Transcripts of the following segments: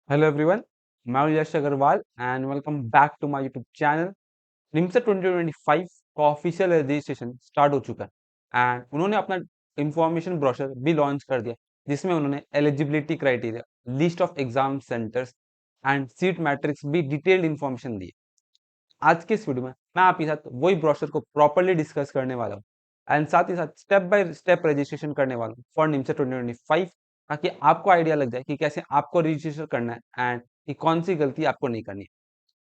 Hello everyone, मैं हूं Yash Agarwal and welcome back to my YouTube channel. NIMS 2025 का official registration start हो चुका है एंड उन्होंने अपना इंफॉर्मेशन ब्रोशर भी लॉन्च कर दिया, जिसमें उन्होंने eligibility criteria, list of exam centres and seat matrix भी डिटेल्ड इंफॉर्मेशन दी है। आज के इस वीडियो में मैं आपके साथ वही ब्रोशर को प्रॉपर्ली डिस्कस करने वाला हूँ एंड साथ ही साथ स्टेप बाय स्टेप रजिस्ट्रेशन करने वाला हूँ फॉर निम्स 2025, ताकि आपको आइडिया लग जाए कि कैसे आपको रजिस्ट्रेशन करना है एंड कि कौन सी गलती आपको नहीं करनी है।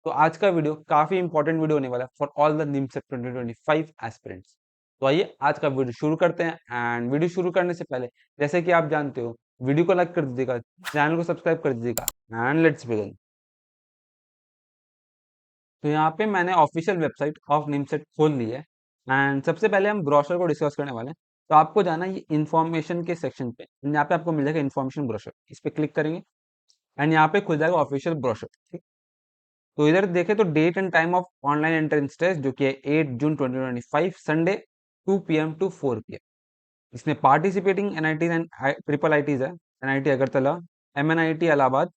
तो आज का वीडियो काफी इंपॉर्टेंट वीडियो होने वाला है for all the NIMS 2025 aspirants. तो आइए आज का वीडियो शुरू करते हैं एंड वीडियो शुरू करने से पहले, जैसे कि आप जानते हो, वीडियो को लाइक कर दीजिएगा, चैनल को सब्सक्राइब कर दीजिएगा एंड लेट्स बिगिन। तो यहाँ पे मैंने ऑफिशियल वेबसाइट ऑफ निमसेट खोल ली है एंड सबसे पहले हम ब्रोशर को डिस्कस करने वाले हैं। तो आपको जाना है ये इन्फॉर्मेशन के सेक्शन पे, यहाँ पे आपको मिल जाएगा इन्फॉर्मेशन ब्रोशर, इस पे क्लिक करेंगे एंड यहाँ पे खुल जाएगा ऑफिशियल ब्रोशर। ठीक, तो इधर देखें तो date and time of online entrance test जो कि है 8 June 2025 Sunday 2 PM to 4 PM। इसमें participating NITs and triple ITs है, NIT Agartala, MNIT Allahabad,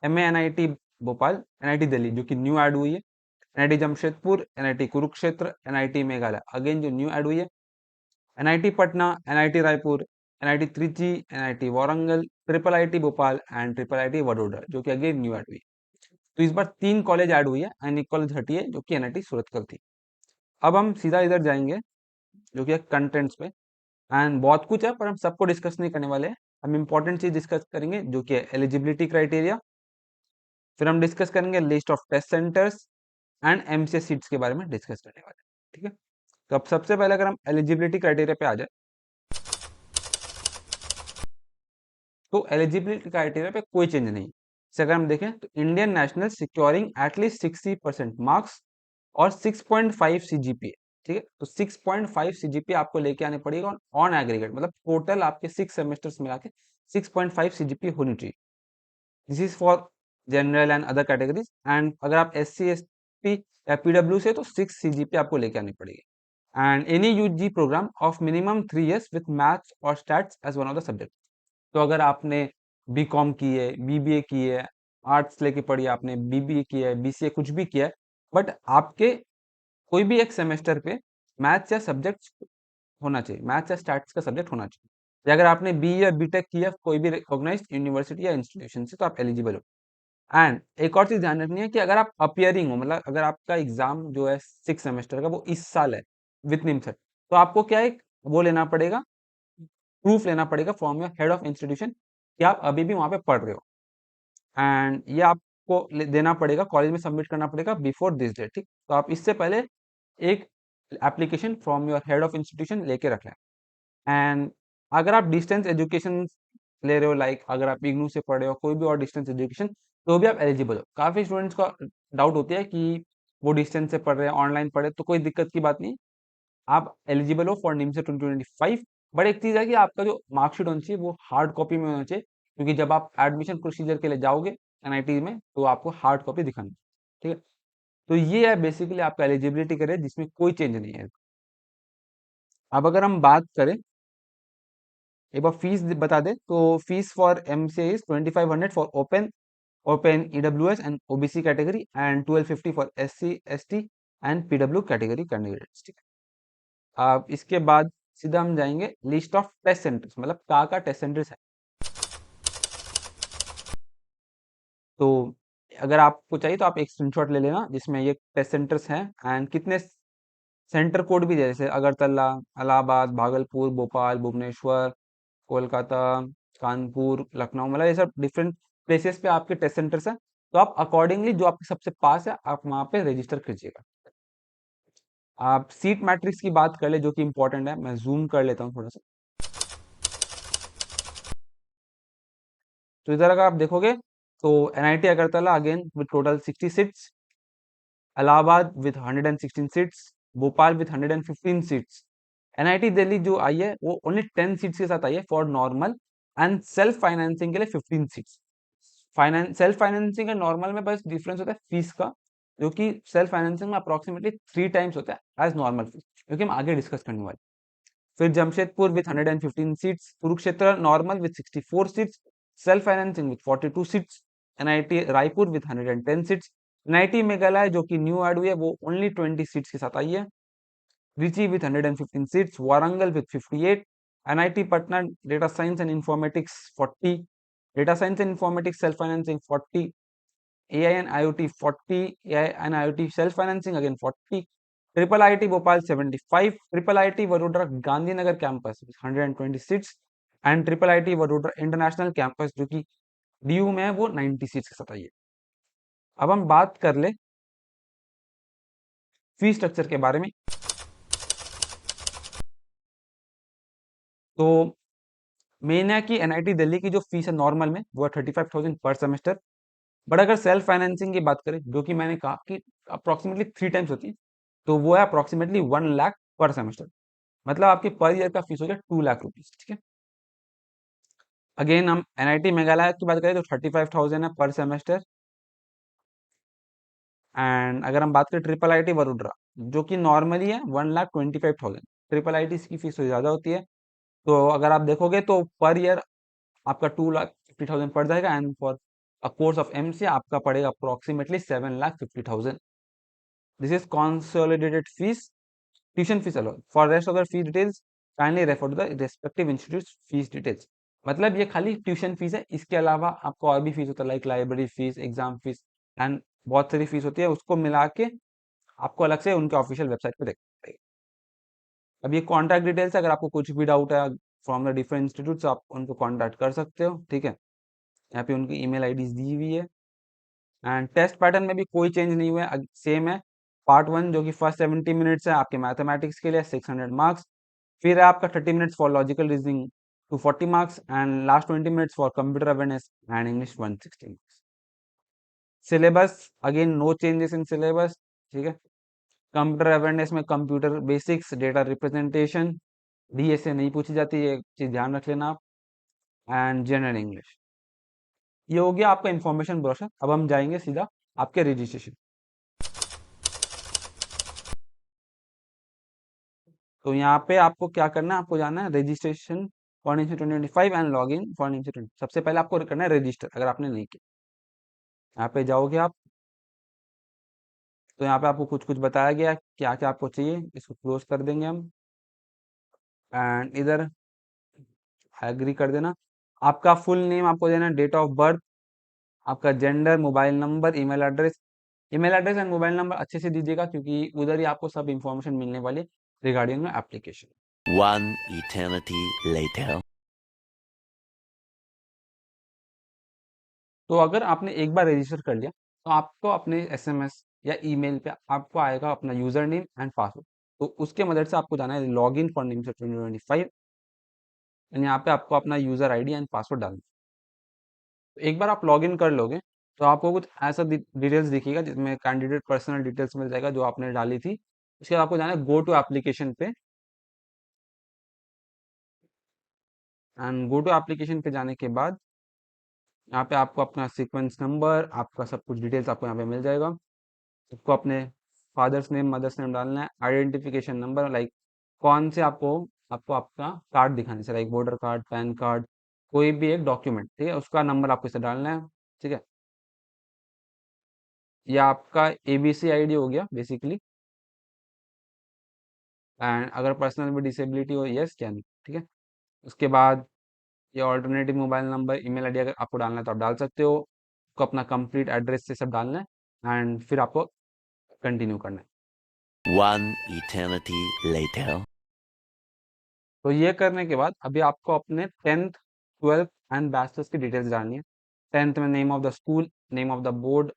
MNIT Bhopal, NIT Delhi जो कि न्यू ऐड हुई है, NIT Jamshedpur, NIT Kurukshetra, NIT Meghalaya again जो न्यू ऐड हुई है, NIT Patna, NIT Raipur, NIT Trichy, NIT Warangal, triple IT Bhopal and triple IT Vadodara जो कि अगेन न्यू ऐड हुई है। तो इस बार 3 कॉलेज ऐड हुई है एंड एक कॉलेज हटी है जो कि एनआईटी सूरतकल थी। अब हम सीधा इधर जाएंगे जो कि कंटेंट्स पे एंड बहुत कुछ है, पर हम सबको डिस्कस नहीं करने वाले हैं। हम इंपॉर्टेंट चीज डिस्कस करेंगे जो कि एलिजिबिलिटी क्राइटेरिया, फिर हम डिस्कस करेंगे list of test centres and MCS seats के बारे में डिस्कस करने वाले हैं। ठीक है, तो अब सबसे पहले अगर हम एलिजिबिलिटी क्राइटेरिया पे आ जाए, तो एलिजिबिलिटी क्राइटेरिया पे कोई चेंज नहीं है। जैसे अगर हम देखें तो Indian national securing at least 60% marks और 6.5 सीजीपीए। ठीक है, तो 6.5 सीजीपीए आपको लेके आने पड़ेगा ऑन एग्रीगेट, मतलब टोटल आपके 6 सेमेस्टर्स मिला के 6.5 सीजीपीए होनी चाहिए। This is for general and other categories and अगर आप SC ST या पीडब्ल्यू से तो 6 सीजीपीए आपको लेके आनी पड़ेगी and any UG program of minimum 3 years with maths और stats as one of the subject. तो अगर आपने बीकॉम की है, बीबीए की है, आर्ट्स लेके पढ़ी है, आपने बीबीए किया है, बीसीए कुछ भी किया है, बट आपके कोई भी एक सेमेस्टर पे मैथ्स या सब्जेक्ट होना चाहिए, मैथ्स या स्टैट्स का सब्जेक्ट होना चाहिए। या अगर आपने बी या बीटेक किया कोई भी रिकॉग्नाइज्ड यूनिवर्सिटी या इंस्टीट्यूशन से, तो आप एलिजिबल हो। एंड एक और चीज ध्यान रखनी है कि अगर आप अपियरिंग हो, मतलब अगर आपका एग्जाम जो है 6 सेमेस्टर का वो इस साल है विथ निमसेट, तो आपको क्या है, वो लेना पड़ेगा, प्रूफ लेना पड़ेगा from your head of institution कि आप अभी भी वहां पे पढ़ रहे हो एंड ये आपको देना पड़ेगा, कॉलेज में सबमिट करना पड़ेगा बिफोर दिस डेट। ठीक, तो आप इससे पहले एक application from your head of institution लेके रख लें। एंड अगर आप डिस्टेंस एजुकेशन ले रहे हो, लाइक अगर आप इग्नू से पढ़ रहे हो कोई भी और डिस्टेंस एजुकेशन, तो भी आप एलिजिबल हो। काफी स्टूडेंट्स का डाउट होती है कि वो डिस्टेंस से पढ़ रहे हैं, ऑनलाइन पढ़े, तो कोई दिक्कत की बात नहीं, आप एलिजिबल हो फॉर निम्स 2025। बट एक चीज है कि आपका जो मार्कशीट होना चाहिए वो हार्ड कॉपी में होना चाहिए, क्योंकि जब आप एडमिशन प्रोसीजर के लिए जाओगे एनआईटी में तो आपको हार्ड कॉपी दिखानी है। ठीक है, तो ये है बेसिकली आपका एलिजिबिलिटी करे, जिसमें कोई चेंज नहीं है। अब अगर हम बात करें, एक बार फीस बता दे, तो fees for MCA is 2500 for open EWS and OBC category and 1250 for SC ST and PW category candidates. ठीक है, अब इसके बाद सीधा हम जाएंगे लिस्ट ऑफ टेस्ट सेंटर्स, मतलब का टेस्ट सेंटर्स है। तो अगर आपको चाहिए तो आप एक स्क्रीनशॉट ले लेना जिसमें ये टेस्ट सेंटर्स हैं एंड कितने सेंटर कोड भी है, जैसे अगरतला, इलाहाबाद, भागलपुर, भोपाल, भुवनेश्वर, कोलकाता, कानपुर, लखनऊ, मतलब ये सब डिफरेंट प्लेसेस पे आपके टेस्ट सेंटर्स हैं। तो आप अकॉर्डिंगली जो आपके सबसे पास है आप वहां पे रजिस्टर कीजिएगा। आप सीट मैट्रिक्स की बात कर ले जो कि इंपॉर्टेंट है, मैं जूम कर लेता हूँ थोड़ा सा। तो इधर अगर आप देखोगे तो NIT Agartala again with total 60 seats, Allahabad with 116 seats, Bhopal with 115 seats. NIT Delhi जो आई है वो ओनली 10 सीट्स के साथ आई है for normal and self financing के लिए 15 seats. Finance self financing and normal में बस डिफरेंस होता है फीस का, जो कि सेल्फ फाइनेंसिंग में अप्रोक्सीमेटली 3 टाइम्स होता है एज नॉर्मल फीस, क्योंकि हम आगे डिस्कस करने वाले। फिर Jamshedpur with 115 seats, Kurukshetra normal with 64 seats, self financing with 42 seats, NIT Raipur with 110 seats, NIT Meghalaya जो कि न्यू ऐड हुई है वो ओनली 20 सीट्स के साथ आई है, Trichy with 115 seats, Warangal with 58, NIT Patna Data Science and Informatics 40, Data Science and Informatics Self-Financing 40, AI and IoT 40, AI and IoT Self-Financing again 40, Triple IT Bhopal 75, Triple IT Vadodara Gandhinagar Campus 120 seats and Triple IT Vadodara International Campus जो कि DU में है वो 90 seats के साथ आई है। अब हम बात कर ले फी स्ट्रक्चर के बारे में। तो मेन है कि एनआईटी दिल्ली की जो फीस है नॉर्मल में वो है 35,000 पर सेमेस्टर। बट अगर सेल्फ फाइनेंसिंग की बात करें जो कि मैंने कहा कि अप्रोक्सीमेटली 3 टाइम्स होती है, तो वो है अप्रोक्सीमेटली 1 लाख पर सेमेस्टर। मतलब आपकी पर ईयर का फीस हो गया 2 लाख रुपीज। ठीक है। अगेन हम एनआईटी मेघालय की बात करें तो 35,000 है पर सेमेस्टर। एंड अगर हम बात करें ट्रिपल आईटी वडोदरा जो कि नॉर्मली है 1,25,000, ट्रिपल आई की फीस ज़्यादा होती है। तो अगर आप देखोगे तो पर ईयर आपका 2,50,000 पड़ जाएगा and for a course of MC आपका पड़ेगा approximately 7,50,000। This is consolidated fees, tuition fees अलग। For rest of the fees details kindly refer to the respective institute fees details. मतलब ये खाली ट्यूशन फीस है, इसके अलावा आपको और भी फीस होता है like library fees, exam fees and बहुत सारी फीस होती है, उसको मिला के आपको अलग से उनके ऑफिशियल वेबसाइट पे देखना पड़ेगा। अब ये कॉन्टैक्ट डिटेल्स है, अगर आपको कुछ भी डाउट है फ्रॉम द डिफरेंट इंस्टीट्यूट आप उनको कॉन्टैक्ट कर सकते हो। ठीक है। यहाँ पे उनकी ईमेल आईडीज दी हुई है एंड टेस्ट पैटर्न में भी कोई चेंज नहीं हुआ है, सेम है। पार्ट 1 जो कि फर्स्ट 70 मिनट्स है आपके मैथमेटिक्स के लिए 600 मार्क्स, फिर है आपका 30 minutes for logical reasoning 240 marks and last 20 minutes for computer awareness and English 160 marks. Syllabus again no changes in syllabus. ठीक है। कंप्यूटर अवेयरनेस में computer basics, data representation, DSA नहीं पूछी जाती, ये चीज ध्यान रख लेना आप, एंड जनरल इंग्लिश। ये हो गया आपका इंफॉर्मेशन ब्रोशर। अब हम जाएंगे सीधा आपके रजिस्ट्रेशन। तो यहाँ पे आपको क्या करना है, आपको जाना है registration for NIMC 2025 and log in for NIMC 20। सबसे पहले आपको करना है रजिस्टर अगर आपने नहीं किया। यहाँ पे जाओगे आप, तो यहाँ पे आपको कुछ कुछ बताया गया क्या क्या आपको चाहिए, इसको क्लोज कर देंगे हम एंड इधर एग्री कर देना। आपका फुल नेम आपको देना, डेट ऑफ बर्थ, आपका gender, mobile number, email address. Email address and mobile number अच्छे से दीजिएगा क्योंकि उधर ही आपको सब इंफॉर्मेशन मिलने वाली regarding application. One eternity later. तो अगर आपने एक बार रजिस्टर कर लिया तो आपको अपने एसएमएस या ईमेल पे आपको आएगा अपना यूजर नेम एंड पासवर्ड। तो उसके मदद से आपको जाना है log in for NIMC 2025 and यहाँ पे आपको अपना यूजर आईडी एंड पासवर्ड डालना है। तो एक बार आप लॉग इन कर लोगे तो आपको कुछ ऐसा डिटेल्स दिखेगा जिसमें कैंडिडेट पर्सनल डिटेल्स मिल जाएगा जो आपने डाली थी। उसके बाद आपको जाना है गो टू एप्लीकेशन पे एंड गो टू एप्लीकेशन पे जाने के बाद यहाँ पे आपको अपना सीक्वेंस नंबर, आपका सब कुछ डिटेल्स आपको यहाँ पे मिल जाएगा। आपको अपने फादर्स नेम मदर्स नेम डालना है, आइडेंटिफिकेशन नंबर लाइक कौन से आपको आपको आपका कार्ड दिखाने से like voter card, pan card, कोई भी एक डॉक्यूमेंट। ठीक है। उसका नंबर आपको इसे डालना है। ठीक है। या आपका एबीसी आईडी हो गया बेसिकली, एंड अगर पर्सनल में डिसेबिलिटी हो यस क्या नहीं। ठीक है। उसके बाद ये alternative mobile number, email ID अगर आपको डालना है तो आप डाल सकते हो। आपको अपना कंप्लीट एड्रेस से सब डालना है एंड फिर आपको कंटिन्यू करना है। One eternity later. तो ये करने के बाद अभी आपको अपने 10th 12th एंड बैचलर्स की डिटेल्स डालनी है। 10th में name of the school, name of the board,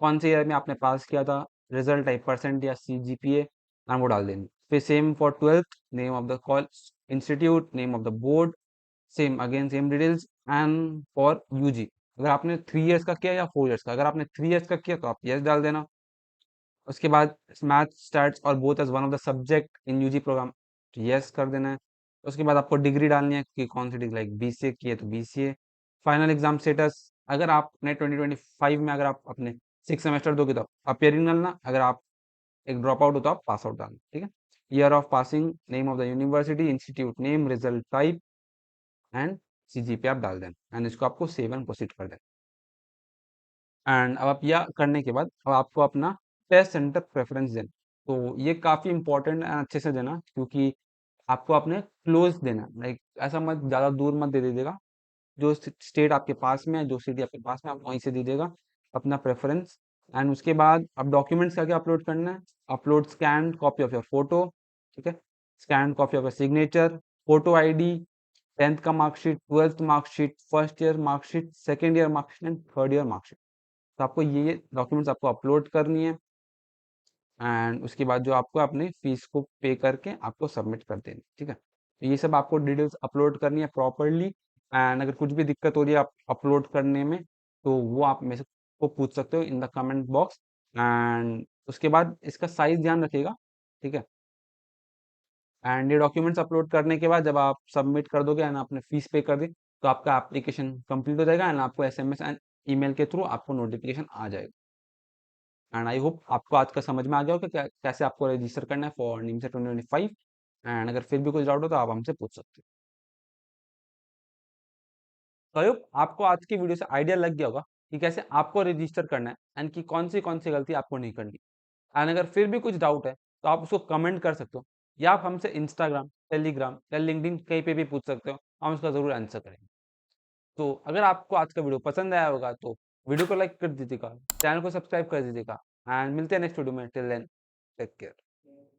कौन से ईयर में आपने पास किया था, रिजल्ट टाइप परसेंट या CGPA एंड वो डाल देंगे। फिर same for 12th, name of the college institute, name of the board, same again same details and for UG अगर आपने 3 इयर्स का किया या 4 इयर्स का। अगर आपने 3 इयर्स का किया तो आप यस डाल देना। उसके बाद मैथ स्टैट्स और both as one of the subject in UG program तो यस कर देना है। उसके बाद आपको डिग्री डालनी है कि कौन सी डिग्री लाइक BCA की है तो BCA। फाइनल एग्जाम स्टेटस अगर आपने 2025 में अगर आप अपने 6 सेमेस्टर दोगे तो अपियरिंग डालना, अगर आप एक ड्रॉप आउट हो तो आप पास आउट डालना। ठीक है। Year of passing, name of the university, institute name, result type and CGPA आप डाल देना एंड इसको आपको सेव एंड प्रोसीड कर देना। एंड अब आप यह करने के बाद अब आपको अपना टेस्ट सेंटर प्रेफरेंस देना। तो ये काफ़ी इंपॉर्टेंट है अच्छे से देना, क्योंकि आपको अपने क्लोज देना, लाइक ऐसा मत ज़्यादा दूर मत दे दीजिएगा। जो स्टेट आपके पास में है, जो सिटी आपके पास में है, आप वहीं से दीजिएगा अपना प्रेफरेंस। एंड उसके बाद अब डॉक्यूमेंट्स क्या क्या अपलोड करना है। Upload scan copy of your photo, ठीक है, scan copy of your signature, photo ID, 10th का marksheet, 12th marksheet, first year marksheet, second year marksheet and third year marksheet. तो आपको ये डॉक्यूमेंट्स आपको अपलोड करनी है। एंड उसके बाद जो आपको अपनी फीस को पे करके आपको सबमिट कर देनी, ठीक है। तो ये सब आपको डिटेल्स अपलोड करनी है प्रॉपरली। एंड अगर कुछ भी दिक्कत हो रही है आप अपलोड करने में, तो वो आप मेरे से को पूछ सकते हो in the comment box. And उसके बाद इसका साइज ध्यान रखिएगा, ठीक है। एंड ये डॉक्यूमेंट्स अपलोड करने के बाद जब आप सबमिट कर दोगे एंड आपने फीस पे कर दी, तो आपका एप्लीकेशन कंप्लीट हो जाएगा एंड आपको एसएमएस एंड ईमेल के थ्रू आपको नोटिफिकेशन आ जाएगा। एंड आई होप आपको आज का समझ में आ गया होगा कि कैसे आपको रजिस्टर करना है फॉर निमसा 2025। एंड अगर फिर भी कुछ डाउट हो तो आप हमसे पूछ सकते हो। तो आई होप आपको आज की वीडियो से आइडिया लग गया होगा कि कैसे आपको रजिस्टर करना है एंड कि कौन सी गलती आपको नहीं करनी। एंड अगर फिर भी कुछ डाउट है तो आप उसको कमेंट कर सकते हो, या आप हमसे इंस्टाग्राम, टेलीग्राम या लिंक्डइन कहीं पे भी पूछ सकते हो, हम उसका ज़रूर आंसर करेंगे। तो अगर आपको आज का वीडियो पसंद आया होगा तो वीडियो को लाइक कर दीजिएगा, चैनल को सब्सक्राइब कर दीजिएगा। एंड मिलते हैं नेक्स्ट वीडियो में। Till then take care.